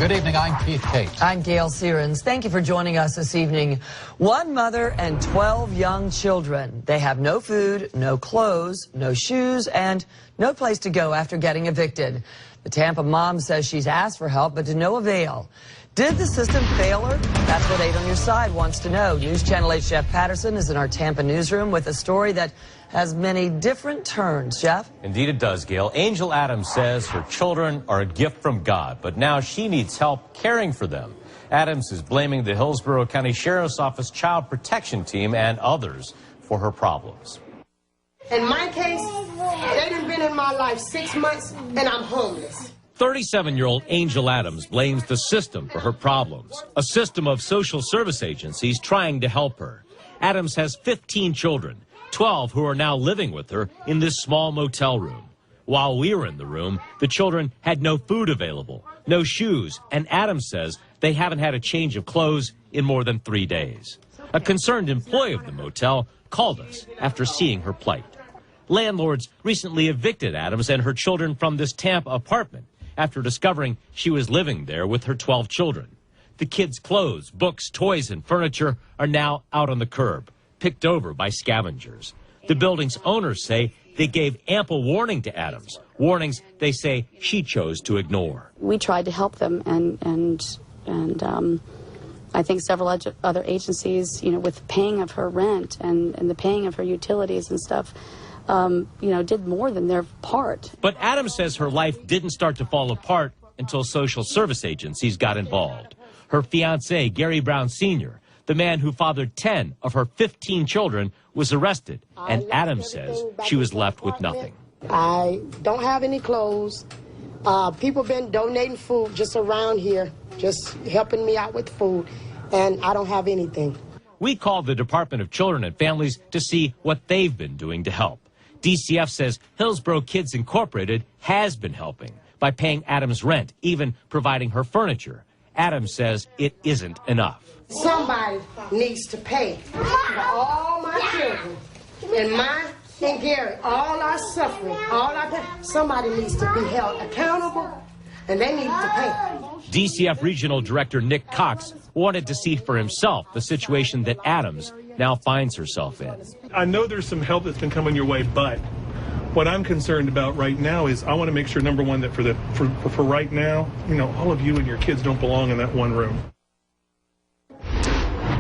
Good evening, I'm Keith Cates. I'm Gail Sierens. Thank you for joining us this evening. One mother and 12 young children. They have no food, no clothes, no shoes, and no place to go after getting evicted. The Tampa mom says she's asked for help, but to no avail. Did the system fail her? That's what 8 on Your Side wants to know. News Channel 8's Jeff Patterson is in our Tampa newsroom with a story that has many different turns. Jeff? Indeed it does, Gail. Angel Adams says her children are a gift from God, but now she needs help caring for them. Adams is blaming the Hillsborough County Sheriff's Office Child Protection Team and others for her problems. In my case, they done been in my life 6 months and I'm homeless. 37-year-old Angel Adams blames the system for her problems, a system of social service agencies trying to help her. Adams has 15 children, 12 who are now living with her in this small motel room. While we were in the room, the children had no food available, no shoes, and Adams says they haven't had a change of clothes in more than 3 days. A concerned employee of the motel called us after seeing her plight. Landlords recently evicted Adams and her children from this Tampa apartment after discovering she was living there with her 12 children. The kids' clothes, books, toys, and furniture are now out on the curb, picked over by scavengers. The building's owners say they gave ample warning to Adams, warnings they say she chose to ignore. We tried to help them, and I think several other agencies, with paying of her rent and the paying of her utilities and stuff, did more than their part. But Adams says her life didn't start to fall apart until social service agencies got involved. Her fiancé, Gary Brown Sr., the man who fathered 10 of her 15 children, was arrested, and Adams says she was left with nothing. I don't have any clothes. People been donating food just around here, just helping me out with food, and I don't have anything. We called the Department of Children and Families to see what they've been doing to help. DCF says Hillsborough Kids Incorporated has been helping by paying Adams rent, even providing her furniture. Adams says it isn't enough. Somebody needs to pay for all my children and mine and Gary, all our suffering, all our pain. Somebody needs to be held accountable, and they need to pay. DCF Regional Director Nick Cox wanted to see for himself the situation that Adams now finds herself in. I know there's some help that's been coming your way, but what I'm concerned about right now is I want to make sure, number one, that for right now, all of you and your kids don't belong in that one room.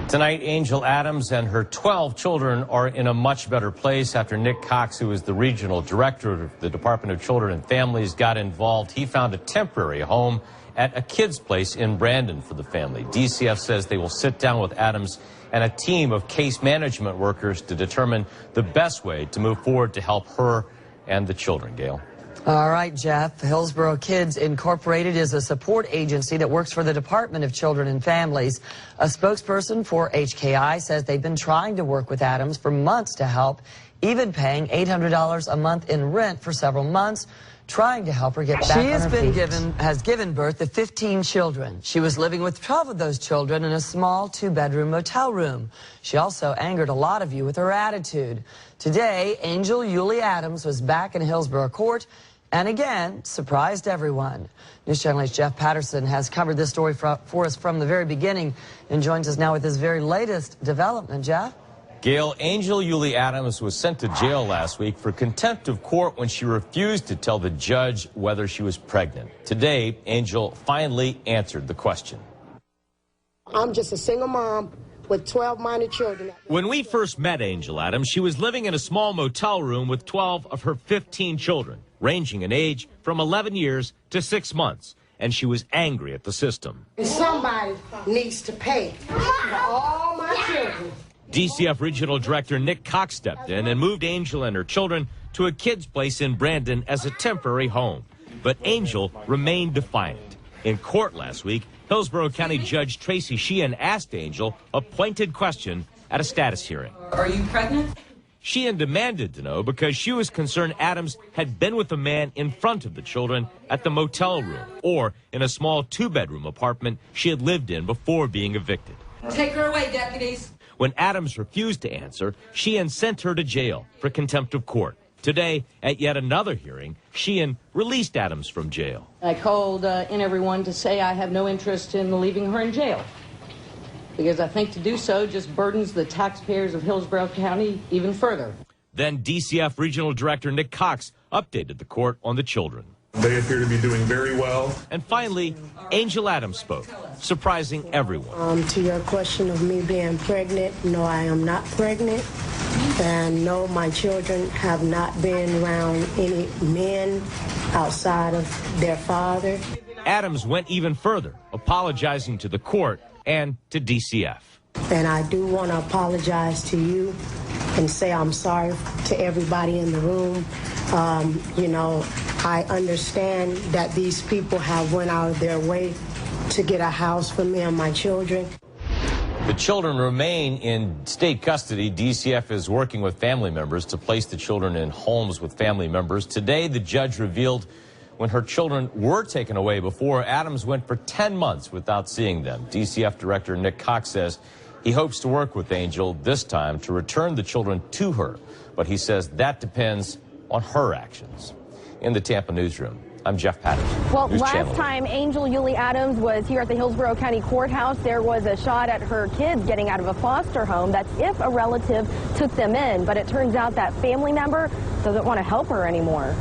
Tonight, Angel Adams and her 12 children are in a much better place after Nick Cox, who is the regional director of the Department of Children and Families, got involved. He found a temporary home at a kid's place in Brandon for the family. DCF says they will sit down with Adams and a team of case management workers to determine the best way to move forward to help her and the children. Gail. All right, Jeff. Hillsborough Kids Incorporated is a support agency that works for the Department of Children and Families. A spokesperson for HKI says they've been trying to work with Adams for months to help, even paying $800 a month in rent for several months, trying to help her get back on her feet. She has given birth to 15 children. She was living with 12 of those children in a small 2-bedroom motel room. She also angered a lot of you with her attitude. Today, Angel Yulie Adams was back in Hillsborough Court and again surprised everyone. News Channel 8's Jeff Patterson has covered this story for us from the very beginning and joins us now with his very latest development. Jeff? Gail, Angel Yulie Adams was sent to jail last week for contempt of court when she refused to tell the judge whether she was pregnant. Today, Angel finally answered the question. I'm just a single mom with 12 minor children. When we first met Angel Adams, she was living in a small motel room with 12 of her 15 children, ranging in age from 11 years to 6 months, and she was angry at the system. Somebody needs to pay for all my children. DCF Regional Director Nick Cox stepped in and moved Angel and her children to a kid's place in Brandon as a temporary home. But Angel remained defiant. In court last week, Hillsborough County Judge Tracy Sheehan asked Angel a pointed question at a status hearing. Are you pregnant? Sheehan demanded to know because she was concerned Adams had been with a man in front of the children at the motel room or in a small 2-bedroom apartment she had lived in before being evicted. Take her away, deputies. When Adams refused to answer, Sheehan sent her to jail for contempt of court. Today, at yet another hearing, Sheehan released Adams from jail. I called in everyone to say I have no interest in leaving her in jail, because I think to do so just burdens the taxpayers of Hillsborough County even further. Then DCF Regional Director Nick Cox updated the court on the children. They appear to be doing very well. And finally, Angel Adams spoke, surprising everyone. To your question of me being pregnant, no, I am not pregnant. And no, my children have not been around any men outside of their father. Adams went even further, apologizing to the court and to DCF. And I do want to apologize to you and say I'm sorry to everybody in the room. You know, I understand that these people have went out of their way to get a house for me and my children. The children remain in state custody. DCF is working with family members to place the children in homes with family members. Today, the judge revealed when her children were taken away before, Adams went for 10 months without seeing them. DCF Director Nick Cox says he hopes to work with Angel this time to return the children to her, but he says that depends on her actions. In the Tampa newsroom, I'm Jeff Patterson. Well, News last Channel. time Angel Yulee Adams was here at the Hillsborough County Courthouse, there was a shot at her kids getting out of a foster home. That's if a relative took them in, but it turns out that family member doesn't want to help her anymore.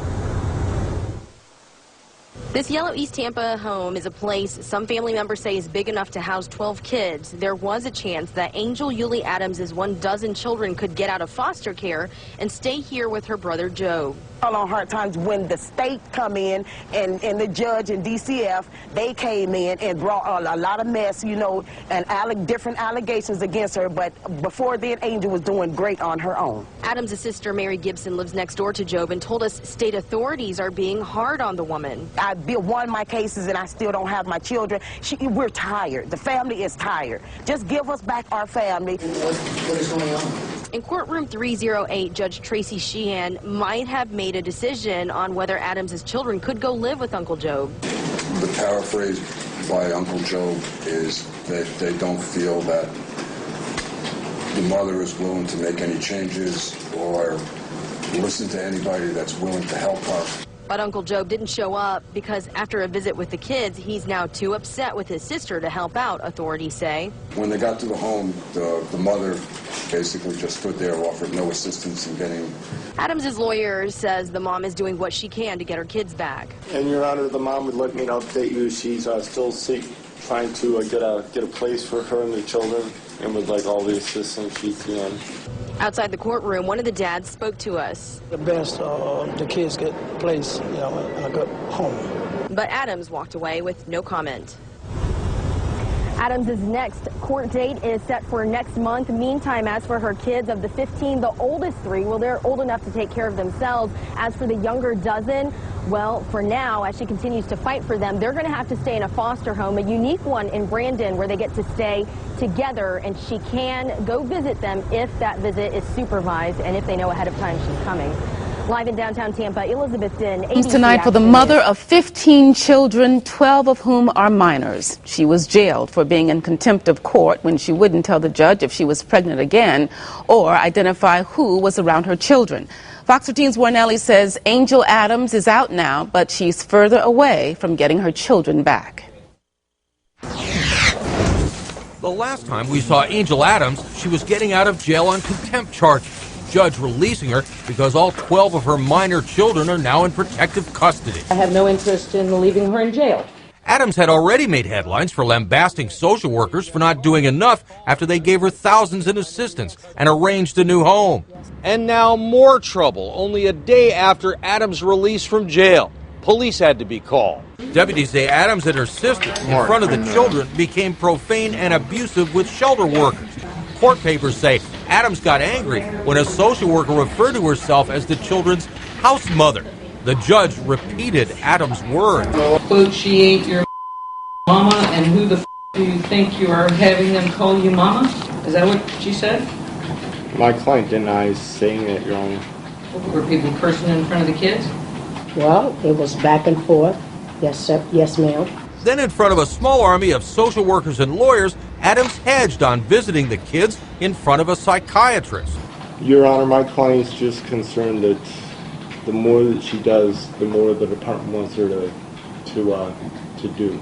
This yellow East Tampa home is a place some family members say is big enough to house 12 kids. There was a chance that Angel Yulee Adams' 12 children could get out of foster care and stay here with her brother Joe. On hard times when the state come in and the judge and DCF, they came in and brought a lot of mess, you know, and different allegations against her. But before then, Angel was doing great on her own. Adams' sister, Mary Gibson, lives next door to Job and told us state authorities are being hard on the woman. I won my cases and I still don't have my children. We're tired. The family is tired. Just give us back our family. What is going on? In courtroom 308, Judge Tracy Sheehan might have made a decision on whether Adams' children could go live with Uncle Job. The paraphrase by Uncle Job is that they don't feel that the mother is willing to make any changes or listen to anybody that's willing to help her. But Uncle Job didn't show up because after a visit with the kids, he's now too upset with his sister to help out, authorities say. When they got to the home, the mother basically just stood there, offered no assistance in getting... Adams' lawyer says the mom is doing what she can to get her kids back. And, Your Honor, the mom would like me to update you. She's still trying to get a place for her and the children, and would like all the assistance she can. Outside the courtroom, one of the dads spoke to us. The best the kids get placed, you know, in a good home. But Adams walked away with no comment. Adams' next court date is set for next month. Meantime, as for her kids, of the 15, the oldest 3, well, they're old enough to take care of themselves. As for the younger dozen, well, for now, as she continues to fight for them, they're going to have to stay in a foster home, a unique one in Brandon, where they get to stay together, and she can go visit them if that visit is supervised and if they know ahead of time she's coming. Live in downtown Tampa, Elizabeth Din, ABC tonight for the mother of 15 children, 12 of whom are minors. She was jailed for being in contempt of court when she wouldn't tell the judge if she was pregnant again or identify who was around her children. Fox 13's Warnelli says Angel Adams is out now, but she's further away from getting her children back. The last time we saw Angel Adams, she was getting out of jail on contempt charges. Judge releasing her because all 12 of her minor children are now in protective custody. I have no interest in leaving her in jail. Adams had already made headlines for lambasting social workers for not doing enough after they gave her thousands in assistance and arranged a new home. And now more trouble, only a day after Adams' release from jail. Police had to be called. Deputies say Adams and her sister, in front of the children, became profane and abusive with shelter workers. Court papers say Adams got angry when a social worker referred to herself as the children's house mother. The judge repeated Adams' words. Quote, she ain't your mama, and who the do you think you are having them call you mama? Is that what she said? My client denies saying it, Your Honor. Were people cursing in front of the kids? Well, it was back and forth. Yes, sir. Yes, ma'am. Then in front of a small army of social workers and lawyers, Adams hedged on visiting the kids in front of a psychiatrist. Your Honor, my client's just concerned that the more that she does, the more the department wants her to do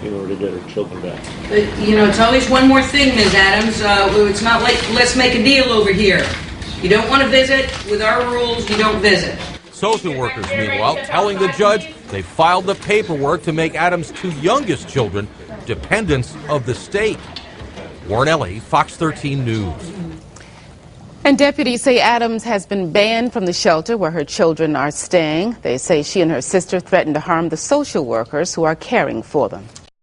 in order to get her children back. But, you know, it's always one more thing, Ms. Adams. It's not like let's make a deal over here. You don't want to visit, with our rules, you don't visit. Social workers, meanwhile, telling the judge they filed the paperwork to make Adams' two youngest children dependents of the state. Warren Ellie, Fox 13 News. And deputies say Adams has been banned from the shelter where her children are staying. They say she and her sister threatened to harm the social workers who are caring for them.